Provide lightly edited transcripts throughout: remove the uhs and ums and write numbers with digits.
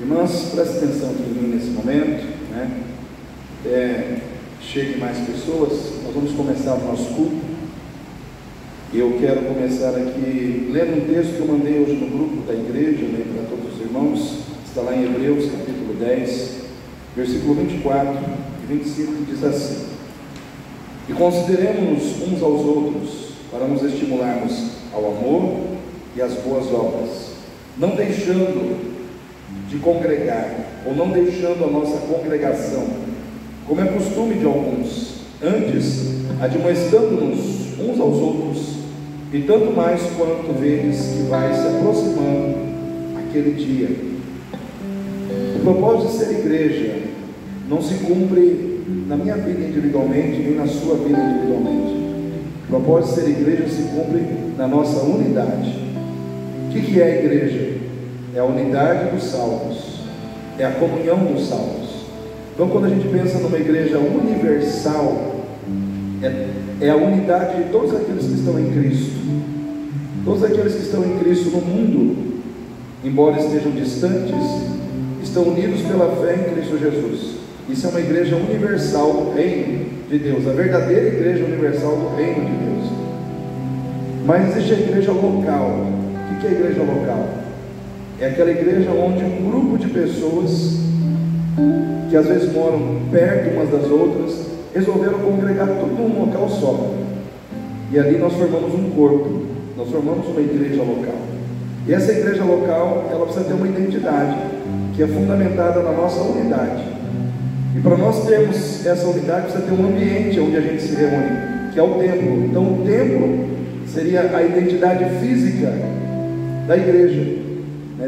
Irmãs, preste atenção aqui em mim nesse momento, né? Chegue mais pessoas. Nós vamos começar o nosso culto. E eu quero começar aqui lendo um texto que eu mandei hoje no grupo da igreja, né, para todos os irmãos. Está lá em Hebreus, capítulo 10, versículo 24 e 25, que diz assim: E consideremos-nos uns aos outros, para nos estimularmos ao amor e às boas obras, não deixando de congregar, ou não deixando a nossa congregação, como é costume de alguns, antes admoestando-nos uns aos outros, e tanto mais quanto vedes que vai se aproximando aquele dia. O propósito de ser igreja não se cumpre na minha vida individualmente, nem na sua vida individualmente. O propósito de ser igreja se cumpre na nossa unidade. O que é a igreja? É a unidade dos salvos, é a comunhão dos salvos. Então, quando a gente pensa numa igreja universal, é a unidade de todos aqueles que estão em Cristo. Todos aqueles que estão em Cristo no mundo, embora estejam distantes, estão unidos pela fé em Cristo Jesus. Isso é uma igreja universal do reino de Deus, a verdadeira igreja universal do reino de Deus. Mas existe a igreja local. O que é a igreja local? É aquela igreja onde um grupo de pessoas, que às vezes moram perto umas das outras, resolveram congregar tudo num local só. E ali nós formamos um corpo, nós formamos uma igreja local. E essa igreja local, ela precisa ter uma identidade, que é fundamentada na nossa unidade. E para nós termos essa unidade, precisa ter um ambiente onde a gente se reúne, que é o templo. Então o templo seria a identidade física da igreja.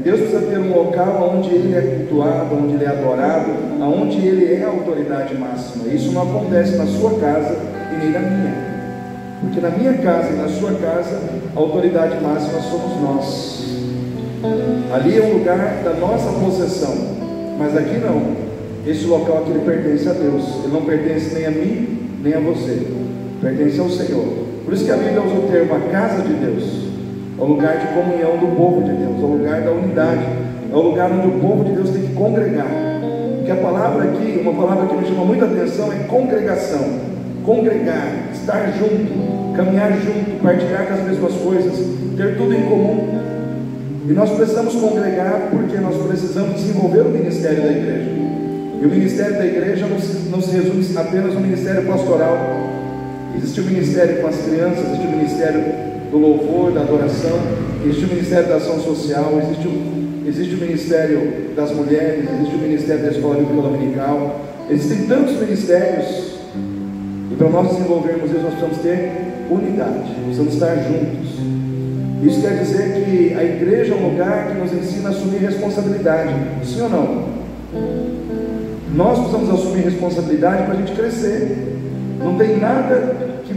Deus precisa ter um local onde Ele é cultuado, onde Ele é adorado, onde Ele é a autoridade máxima. Isso não acontece na sua casa e nem na minha, porque na minha casa e na sua casa a autoridade máxima somos nós. Ali é o lugar da nossa possessão, mas aqui não. Esse local aqui ele pertence a Deus, ele não pertence nem a mim nem a você, pertence ao Senhor. Por isso que a Bíblia usa o termo a casa de Deus. É o lugar de comunhão do povo de Deus, é o lugar da unidade, é o lugar onde o povo de Deus tem que congregar. Porque a palavra aqui, uma palavra que me chama muita atenção, é congregação. Congregar, estar junto, caminhar junto, partilhar das mesmas coisas, ter tudo em comum. E nós precisamos congregar porque nós precisamos desenvolver o ministério da igreja. E o ministério da igreja não se resume apenas no ministério pastoral. Existe o ministério com as crianças, existe o ministério do louvor, da adoração, existe o ministério da ação social, existe o ministério das mulheres, existe o ministério da escola bíblica dominical. Existem tantos ministérios, e para nós desenvolvermos isso, nós precisamos ter unidade, precisamos estar juntos. Isso quer dizer que a igreja é um lugar que nos ensina a assumir responsabilidade, sim ou não? Nós precisamos assumir responsabilidade para a gente crescer. Não tem nada que,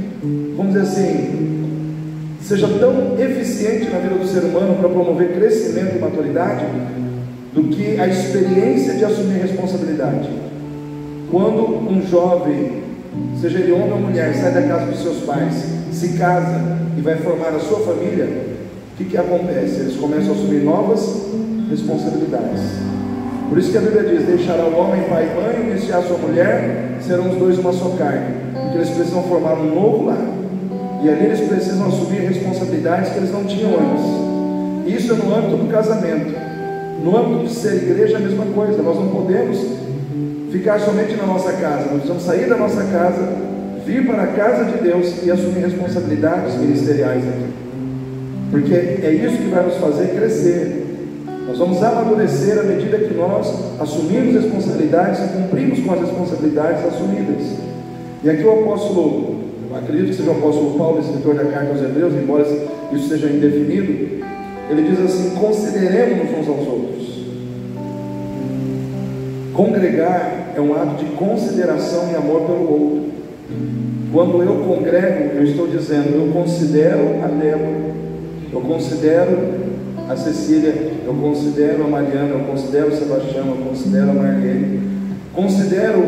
vamos dizer assim, seja tão eficiente na vida do ser humano para promover crescimento e maturidade do que a experiência de assumir responsabilidade. Quando um jovem, seja ele homem ou mulher, sai da casa dos seus pais, se casa e vai formar a sua família, o que acontece? Eles começam a assumir novas responsabilidades. Por isso que a Bíblia diz: deixará o homem pai e mãe, unir-se à sua mulher, serão os dois uma só carne, porque eles precisam formar um novo lar. E ali eles precisam assumir responsabilidades que eles não tinham antes. Isso é no âmbito do casamento. No âmbito de ser igreja é a mesma coisa. Nós não podemos ficar somente na nossa casa. Nós precisamos sair da nossa casa, vir para a casa de Deus e assumir responsabilidades ministeriais aqui. Porque é isso que vai nos fazer crescer. Nós vamos amadurecer à medida que nós assumimos responsabilidades e cumprimos com as responsabilidades assumidas. E aqui o apóstolo, acredito que seja o apóstolo Paulo, escritor da carta aos Hebreus, embora isso seja indefinido, ele diz assim: consideremos-nos uns aos outros. Congregar é um ato de consideração e amor pelo outro. Quando eu congrego, eu estou dizendo: eu considero a Débora, eu considero a Cecília, eu considero a Mariana, eu considero o Sebastião, eu considero a Marlene, considero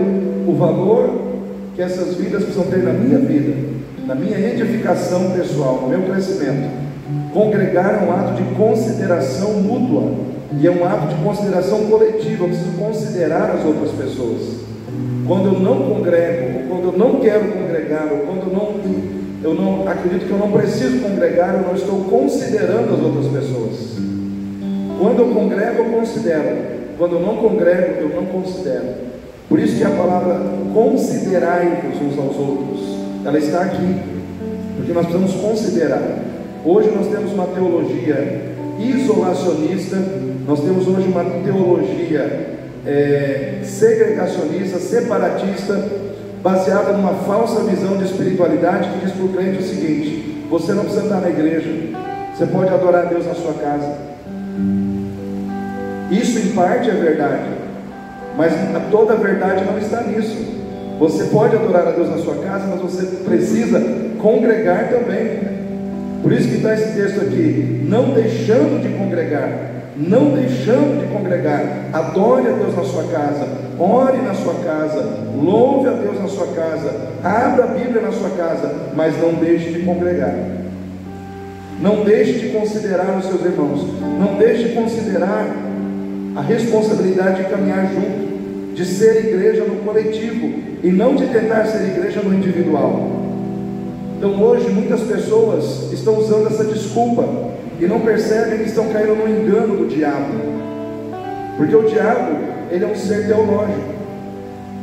o valor que essas vidas precisam ter na minha vida, na minha edificação pessoal, no meu crescimento. Congregar é um ato de consideração mútua. E é um ato de consideração coletiva. Eu preciso considerar as outras pessoas. Quando eu não congrego, ou quando eu não quero congregar, ou quando eu não acredito que eu não preciso congregar, eu não estou considerando as outras pessoas. Quando eu congrego, eu considero. Quando eu não congrego, eu não considero. Por isso que a palavra considerai-vos uns aos outros, ela está aqui, porque nós precisamos considerar. Hoje nós temos uma teologia isolacionista, nós temos hoje uma teologia segregacionista, separatista, baseada numa falsa visão de espiritualidade, que diz para o crente o seguinte: você não precisa estar na igreja, você pode adorar a Deus na sua casa. Isso em parte é verdade, mas toda a verdade não está nisso. Você pode adorar a Deus na sua casa, mas você precisa congregar também. Por isso que está esse texto aqui: não deixando de congregar. Não deixando de congregar. Adore a Deus na sua casa, ore na sua casa, louve a Deus na sua casa, abra a Bíblia na sua casa, mas não deixe de congregar. Não deixe de considerar os seus irmãos. Não deixe de considerar a responsabilidade de caminhar junto, de ser igreja no coletivo e não de tentar ser igreja no individual. Então hoje muitas pessoas estão usando essa desculpa e não percebem que estão caindo no engano do diabo, porque o diabo, ele é um ser teológico.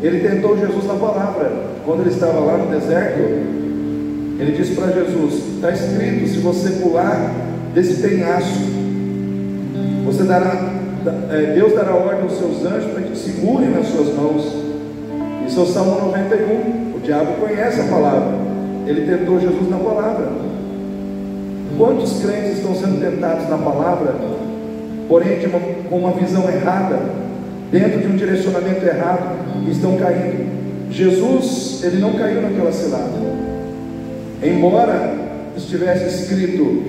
Ele tentou Jesus na palavra. Quando ele estava lá no deserto, ele disse para Jesus: está escrito, se você pular desse penhasco, Deus dará ordem aos seus anjos para que te segurem nas suas mãos. Isso é o Salmo 91. O diabo conhece a palavra, ele tentou Jesus na palavra. Quantos crentes estão sendo tentados na palavra, porém com uma visão errada, dentro de um direcionamento errado, e estão caindo? Jesus, ele não caiu naquela cilada. Embora estivesse escrito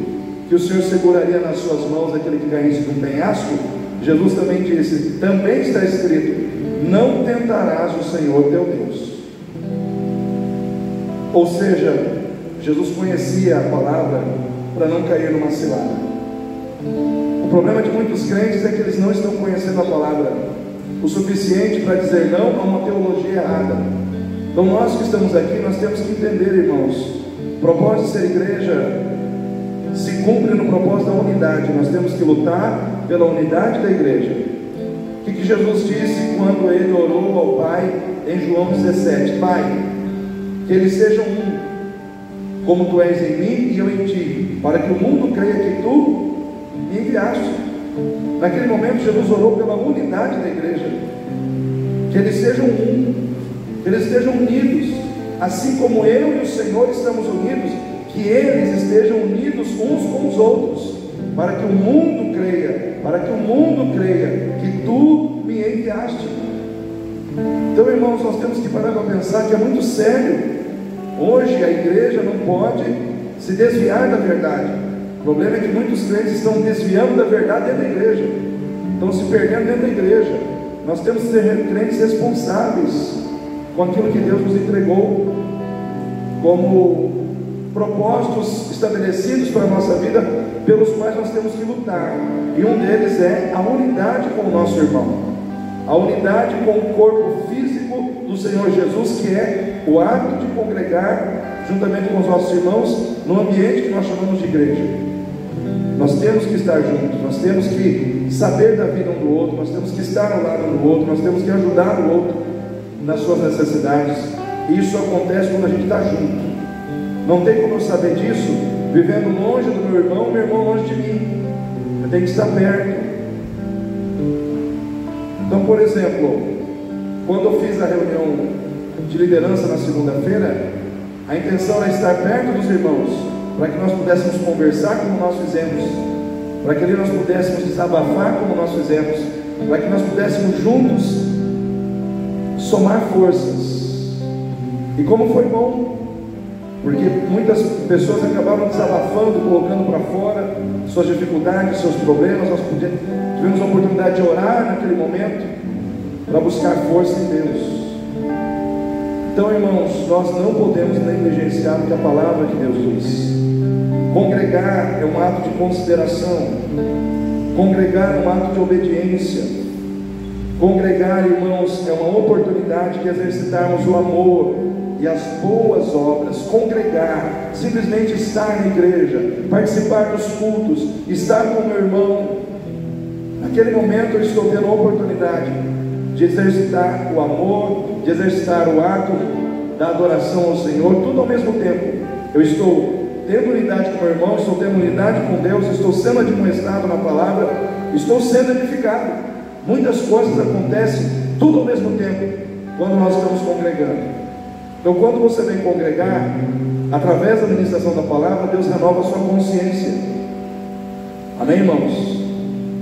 que o Senhor seguraria nas suas mãos aquele que caísse de um penhasco, Jesus também disse: também está escrito, não tentarás o Senhor teu Deus. Ou seja, Jesus conhecia a palavra para não cair numa cilada. O problema de muitos crentes é que eles não estão conhecendo a palavra o suficiente para dizer não a uma teologia errada. Então nós que estamos aqui, nós temos que entender, irmãos, o propósito de ser igreja se cumpre no propósito da unidade. Nós temos que lutar pela unidade da igreja. O que Jesus disse quando ele orou ao Pai em João 17? Pai, que eles sejam um, como tu és em mim e eu em ti, para que o mundo creia que tu me enviaste. Naquele momento Jesus orou pela unidade da igreja, que eles sejam um, que eles estejam unidos, assim como eu e o Senhor estamos unidos, que eles estejam unidos uns com os outros, para que o mundo creia que tu me enviaste. Então, irmãos, nós temos que parar para pensar que é muito sério. Hoje a igreja não pode se desviar da verdade. O problema é que muitos crentes estão desviando da verdade dentro da igreja, estão se perdendo dentro da igreja. Nós temos que ser crentes responsáveis com aquilo que Deus nos entregou como propósitos estabelecidos para a nossa vida, pelos quais nós temos que lutar. E um deles é a unidade com o nosso irmão, a unidade com o corpo físico do Senhor Jesus, que é o ato de congregar juntamente com os nossos irmãos no ambiente que nós chamamos de igreja. Nós temos que estar juntos, nós temos que saber da vida um do outro, nós temos que estar ao lado um do outro, nós temos que ajudar o outro nas suas necessidades. E isso acontece quando a gente está junto. Não tem como eu saber disso vivendo longe do meu irmão longe de mim. Eu tenho que estar perto. Então, por exemplo, quando eu fiz a reunião de liderança na segunda-feira, a intenção era estar perto dos irmãos, para que nós pudéssemos conversar como nós fizemos, para que ali nós pudéssemos desabafar como nós fizemos, para que nós pudéssemos juntos somar forças. E como foi bom, porque muitas pessoas acabaram desabafando, colocando para fora suas dificuldades, seus problemas. Nós tivemos a oportunidade de orar naquele momento, para buscar força em Deus. Então, irmãos, nós não podemos negligenciar o que a palavra de Deus diz. Congregar é um ato de consideração. Congregar é um ato de obediência. Congregar, irmãos, é uma oportunidade de exercitarmos o amor e as boas obras. Congregar, simplesmente estar na igreja, participar dos cultos, estar com o meu irmão. Naquele momento eu estou tendo a oportunidade de exercitar o amor, de exercitar o ato da adoração ao Senhor, tudo ao mesmo tempo. Eu estou tendo unidade com o meu irmão, estou tendo unidade com Deus, estou sendo admoestado na palavra, estou sendo edificado. Muitas coisas acontecem tudo ao mesmo tempo quando nós estamos congregando. Então, quando você vem congregar, através da ministração da palavra, Deus renova a sua consciência. Amém, irmãos?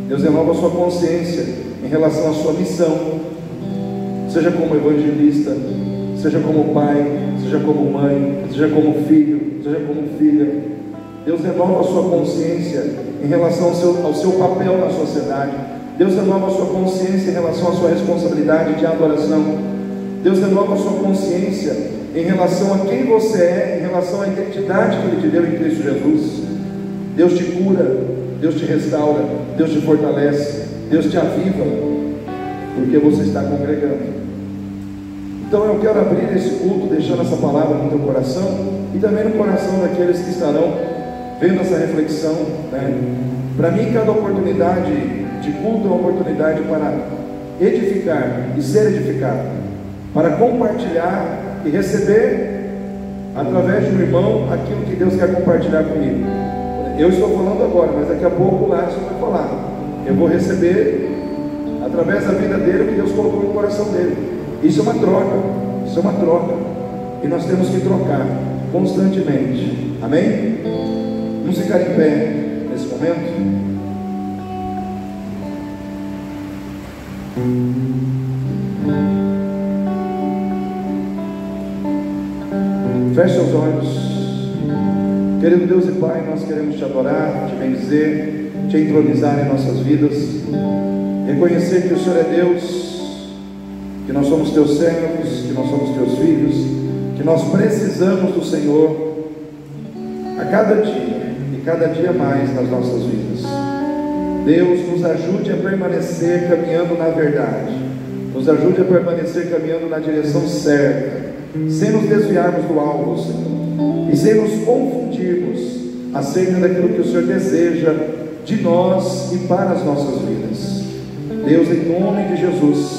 Deus renova a sua consciência em relação à sua missão, seja como evangelista, seja como pai, seja como mãe, seja como filho, seja como filha. Deus renova a sua consciência em relação ao seu papel na sociedade. Deus renova a sua consciência em relação à sua responsabilidade de adoração. Deus renova a sua consciência em relação a quem você é, em relação à identidade que Ele te deu em Cristo Jesus. Deus te cura, Deus te restaura, Deus te fortalece, Deus te aviva, porque você está congregando. Então eu quero abrir esse culto deixando essa palavra no teu coração e também no coração daqueles que estarão vendo essa reflexão, né? Para mim, cada oportunidade de culto é uma oportunidade para edificar e ser edificado, para compartilhar e receber através de um irmão aquilo que Deus quer compartilhar comigo. Eu estou falando agora, mas daqui a pouco o Larson vai falar. Eu vou receber através da vida dele o que Deus colocou no coração dele. Isso é uma troca, isso é uma troca, e nós temos que trocar constantemente. Amém? Vamos ficar em pé nesse momento. Feche seus olhos. Querido Deus e Pai, nós queremos te adorar, te bendizer, te entronizar em nossas vidas, reconhecer que o Senhor é Deus, que nós somos teus servos, que nós somos teus filhos, que nós precisamos do Senhor a cada dia e cada dia mais nas nossas vidas. Deus, nos ajude a permanecer caminhando na verdade, nos ajude a permanecer caminhando na direção certa, sem nos desviarmos do alvo, Senhor, e sem nos confundirmos acerca daquilo que o Senhor deseja de nós e para as nossas vidas. Deus, em nome de Jesus,